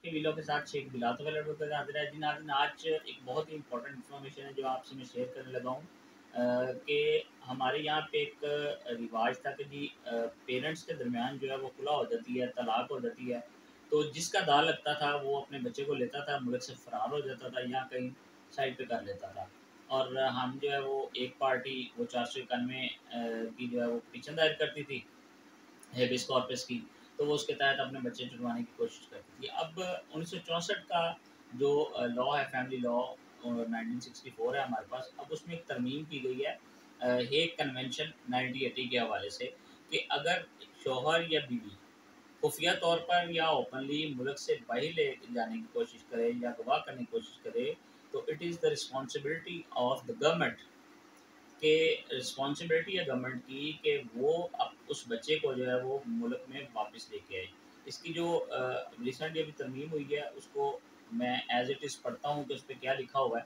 T V لو کے ساتھ شیخ بلال wheeler کا حاضر ہے جی ناظرین۔ آج ایک بہت ہی امپورٹنٹ انفارمیشن ہے جو آپ سے میں شیئر کرنے لگا ہوں کہ ہمارے یہاں پہ ایک رواج تھا کہ جی پیرنٹس کے درمیان جو ہے وہ خلا ہو جاتی ہے، طلاق ہو جاتی ہے، تو جس کا داع لگتا تھا وہ اپنے بچے کو لیتا تھا، ملک سے فرار ہو جاتا تھا یا کہیں سائڈ پہ کر لیتا تھا، اور ہم جو ہے وہ ایک پارٹی وہ 491 کی جو ہے وہ پٹیشن دائر کرتی تھی ہیبیس کارپس کی، تو وہ اس کے تحت اپنے بچے چھڑوانے کی کوشش کرتی تھی۔ اب 1964 کا جو لا ہے، فیملی لا 1964 ہے ہمارے پاس، اب اس میں ایک ترمیم کی گئی ہے ہیگ کنونشن 1980 کے حوالے سے کہ اگر شوہر یا بیوی خفیہ طور پر یا اوپنلی ملک سے باہر لے جانے کی کوشش کرے یا گواہ کرنے کی کوشش کرے تو it is the responsibility of the government, کہ رسپانسبلٹی ہے گورنمنٹ کی کہ وہ اس بچے کو جو ہے وہ ملک میں واپس لے کے آئے۔ اس کی جو ریسنٹلی ابھی ترمیم ہوئی ہے اس کو میں ایز اٹ از پڑھتا ہوں کہ اس پہ کیا لکھا ہوا ہے۔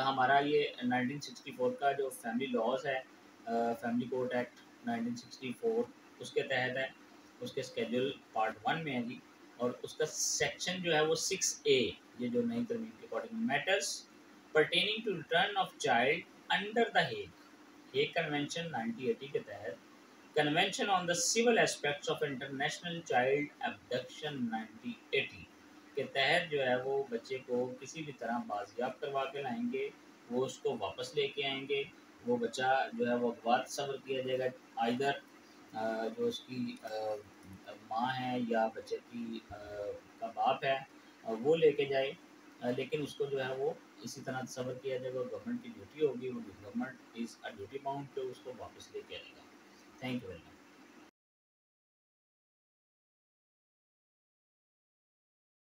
ہمارا یہ 1964 کا جو فیملی لاز ہے، فیملی کورٹ ایکٹ 1964 اس کے تحت ہے، اس کے اسکیجول پارٹ 1 میں ہے جی، اور اس کا سیکشن جو ہے وہ 6A، یہ جو نئی ترمیم کے according matters pertaining to return of child under the Hague Convention 1980 کے تحت Convention on the Civil Aspects of International Child Abduction 1980 کے تحت جو ہے وہ بچے کو کسی بھی طرح بازیاب کروا کے لائیں گے، وہ اس کو واپس لے کے آئیں گے، وہ بچہ جو ہے وہ اغوا تصور کیا جائے گا، آئدر جو اس کی ماں ہے یا بچے کی کا باپ ہے وہ لے کے جائے، لیکن اس کو جو ہے وہ اسی طرح تصور کیا جائے گا، گورنمنٹ کی ڈیوٹی ہوگی، وہ government is a duty bound پہ اس کو واپس لے کے آئے گا۔ Thank you very much.